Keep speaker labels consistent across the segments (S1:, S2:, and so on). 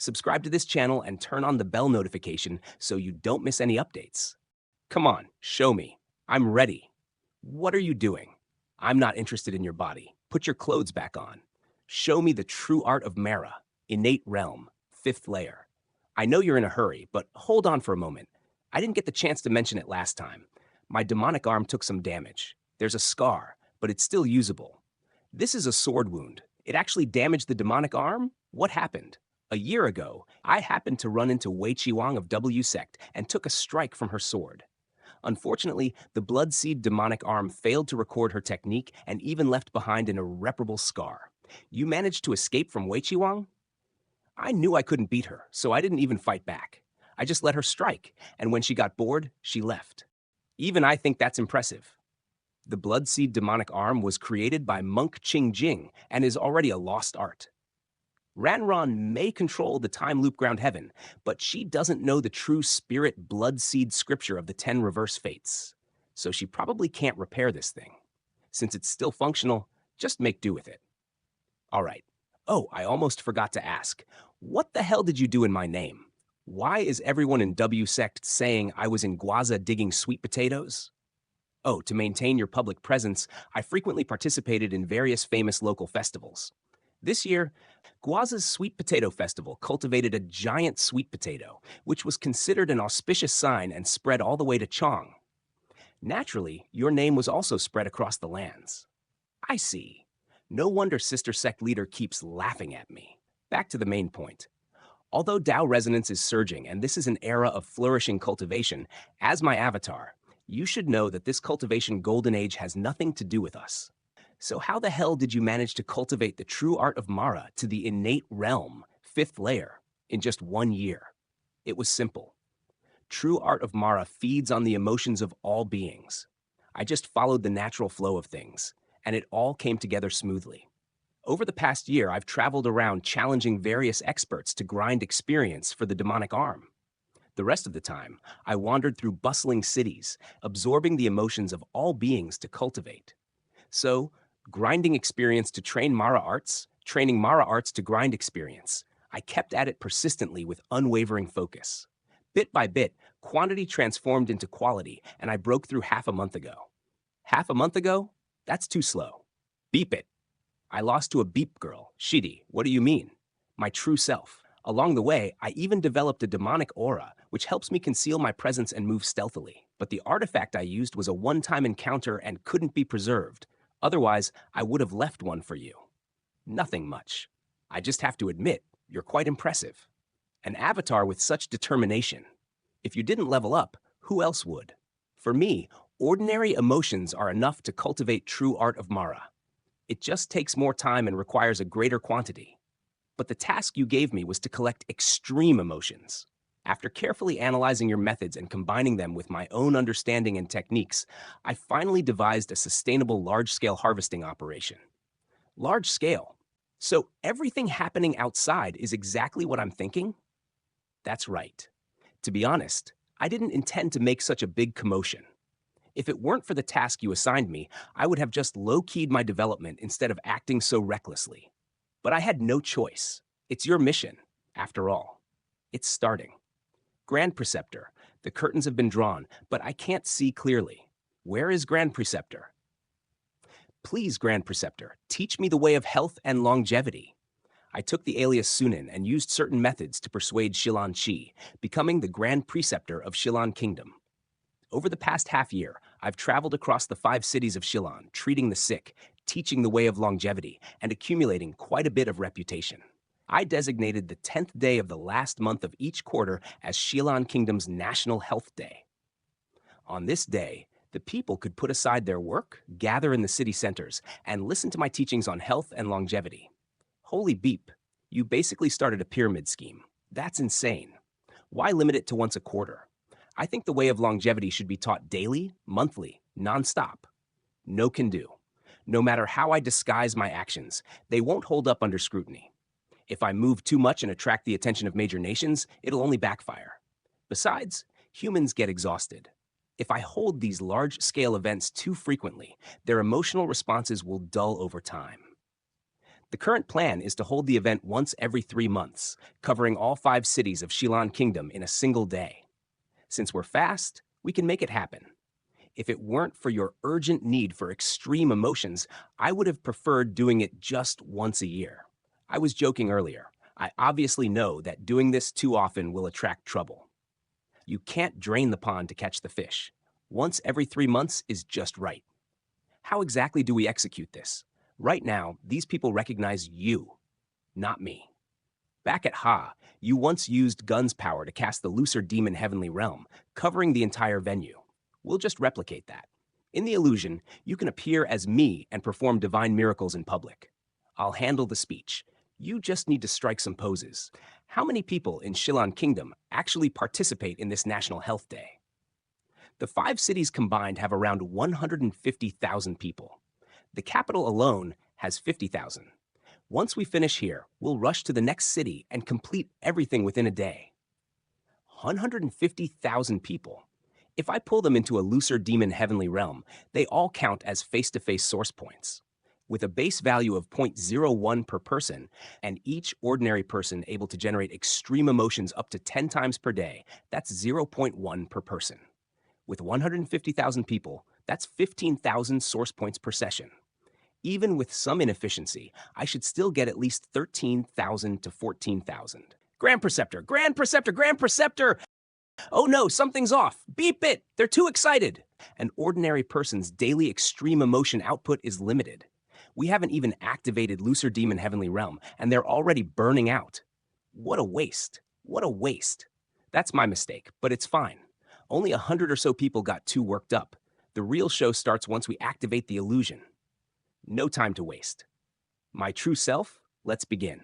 S1: Subscribe to this channel and turn on the bell notification so you don't miss any updates. Come on, show me. I'm ready. What are you doing? I'm not interested in your body. Put your clothes back on. Show me the true art of Mara, innate realm, fifth layer. I know you're in a hurry, but hold on for a moment. I didn't get the chance to mention it last time. My demonic arm took some damage. There's a scar, but it's still usable. This is a sword wound. It actually damaged the demonic arm? What happened? A year ago, I happened to run into Wei Xie of W sect and took a strike from her sword. Unfortunately, the blood seed demonic arm failed to record her technique and even left behind an irreparable scar. You managed to escape from Wei Xie? I knew I couldn't beat her, so I didn't even fight back. I just let her strike, and when she got bored, she left. Even I think that's impressive. The blood seed demonic arm was created by monk Qing Jing and is already a lost art. Ranron may control the time loop ground heaven, but she doesn't know the true spirit blood seed scripture of the 10 reverse fates. So she probably can't repair this thing. Since it's still functional, just make do with it. All right. Oh, I almost forgot to ask. What the hell did you do in my name? Why is everyone in W sect saying I was in Gwaza digging sweet potatoes? Oh, to maintain your public presence, I frequently participated in various famous local festivals. This year, Gwaza's Sweet Potato Festival cultivated a giant sweet potato, which was considered an auspicious sign and spread all the way to Chong. Naturally, your name was also spread across the lands. I see. No wonder Sister Sect leader keeps laughing at me. Back to the main point. Although Tao resonance is surging and this is an era of flourishing cultivation, as my avatar, you should know that this cultivation golden age has nothing to do with us. So how the hell did you manage to cultivate the true art of Mara to the innate realm, fifth layer, in just 1 year? It was simple. True art of Mara feeds on the emotions of all beings. I just followed the natural flow of things, and it all came together smoothly. Over the past year, I've traveled around challenging various experts to grind experience for the demonic arm. The rest of the time, I wandered through bustling cities, absorbing the emotions of all beings to cultivate. So, grinding experience to train Mara arts, training Mara arts to grind experience. I kept at it persistently with unwavering focus. Bit by bit, quantity transformed into quality, and I broke through half a month ago. Half a month ago? That's too slow. Beep it. I lost to a beep girl. Shidai, what do you mean? My true self. Along the way, I even developed a demonic aura, which helps me conceal my presence and move stealthily. But the artifact I used was a one-time encounter and couldn't be preserved. Otherwise, I would have left one for you. Nothing much. I just have to admit, you're quite impressive. An avatar with such determination. If you didn't level up, who else would? For me, ordinary emotions are enough to cultivate true art of Mara. It just takes more time and requires a greater quantity. But the task you gave me was to collect extreme emotions. After carefully analyzing your methods and combining them with my own understanding and techniques, I finally devised a sustainable large-scale harvesting operation. Large-scale? So everything happening outside is exactly what I'm thinking? That's right. To be honest, I didn't intend to make such a big commotion. If it weren't for the task you assigned me, I would have just low-keyed my development instead of acting so recklessly. But I had no choice. It's your mission, after all. It's starting. Grand Preceptor, the curtains have been drawn, but I can't see clearly. Where is Grand Preceptor? Please, Grand Preceptor, teach me the way of health and longevity. I took the alias Sunin and used certain methods to persuade Shilan Qi, becoming the Grand Preceptor of Shilan Kingdom. Over the past half year, I've traveled across the 5 cities of Shilan, treating the sick, teaching the way of longevity, and accumulating quite a bit of reputation. I designated the 10th day of the last month of each quarter as Shilan Kingdom's National Health Day. On this day, the people could put aside their work, gather in the city centers, and listen to my teachings on health and longevity. Holy beep, you basically started a pyramid scheme. That's insane. Why limit it to once a quarter? I think the way of longevity should be taught daily, monthly, non-stop. No can do. No matter how I disguise my actions, they won't hold up under scrutiny. If I move too much and attract the attention of major nations, it'll only backfire. Besides, humans get exhausted. If I hold these large-scale events too frequently, their emotional responses will dull over time. The current plan is to hold the event once every 3 months, covering all 5 cities of Shilan Kingdom in a single day. Since we're fast, we can make it happen. If it weren't for your urgent need for extreme emotions, I would have preferred doing it just once a year. I was joking earlier. I obviously know that doing this too often will attract trouble. You can't drain the pond to catch the fish. Once every 3 months is just right. How exactly do we execute this? Right now, these people recognize you, not me. Back at Ha, you once used Gun's power to cast the looser demon heavenly realm, covering the entire venue. We'll just replicate that. In the illusion, you can appear as me and perform divine miracles in public. I'll handle the speech. You just need to strike some poses. How many people in Shilan Kingdom actually participate in this National Health Day? The 5 cities combined have around 150,000 people. The capital alone has 50,000. Once we finish here, we'll rush to the next city and complete everything within a day. 150,000 people. If I pull them into a looser demon heavenly realm, they all count as face-to-face source points. With a base value of 0.01 per person, and each ordinary person able to generate extreme emotions up to 10 times per day, that's 0.1 per person. With 150,000 people, that's 15,000 source points per session. Even with some inefficiency, I should still get at least 13,000 to 14,000. Grand Preceptor, Grand Preceptor, Grand Preceptor! Oh no, something's off. Beep it! They're too excited. An ordinary person's daily extreme emotion output is limited. We haven't even activated Looser Demon Heavenly Realm, and they're already burning out. What a waste. What a waste. That's my mistake, but it's fine. Only 100 or so people got too worked up. The real show starts once we activate the illusion. No time to waste. My true self? Let's begin.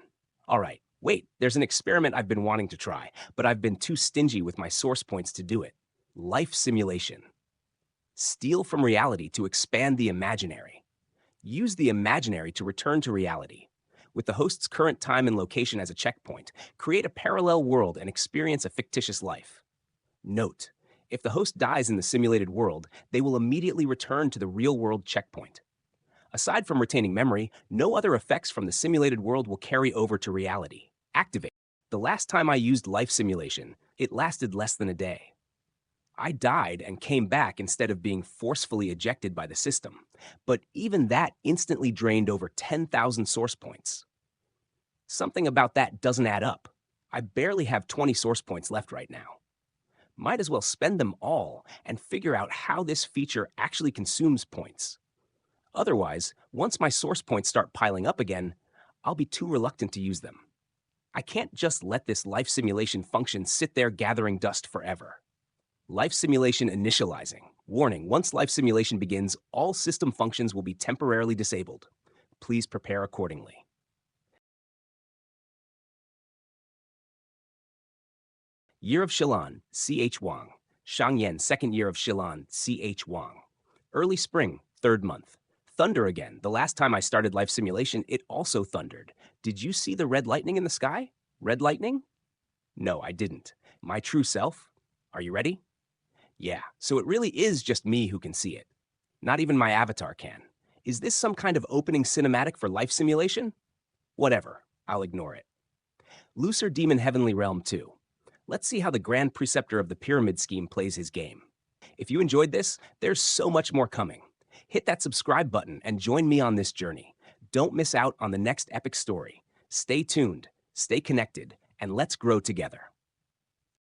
S1: All right, wait, there's an experiment I've been wanting to try, but I've been too stingy with my source points to do it. Life simulation. Steal from reality to expand the imaginary. Use the imaginary to return to reality. With the host's current time and location as a checkpoint, create a parallel world and experience a fictitious life. Note, if the host dies in the simulated world, they will immediately return to the real-world checkpoint. Aside from retaining memory, no other effects from the simulated world will carry over to reality. Activate. The last time I used life simulation, it lasted less than a day. I died and came back instead of being forcefully ejected by the system, but even that instantly drained over 10,000 source points. Something about that doesn't add up. I barely have 20 source points left right now. Might as well spend them all and figure out how this feature actually consumes points. Otherwise, once my source points start piling up again, I'll be too reluctant to use them. I can't just let this life simulation function sit there gathering dust forever. Life simulation initializing. Warning, once life simulation begins, all system functions will be temporarily disabled. Please prepare accordingly. Year of Shilan, C.H. Wang. Shangyan, second year of Shilan, C.H. Wang. Early spring, 3rd month. Thunder again. The last time I started life simulation, it also thundered. Did you see the red lightning in the sky? Red lightning? No, I didn't. My true self? Are you ready? Yeah, so it really is just me who can see it. Not even my avatar can. Is this some kind of opening cinematic for life simulation? Whatever, I'll ignore it. Looser Demon Heavenly Realm 2. Let's see how the Grand Preceptor of the Pyramid Scheme plays his game. If you enjoyed this, there's so much more coming. Hit that subscribe button and join me on this journey. Don't miss out on the next epic story. Stay tuned, stay connected, and let's grow together.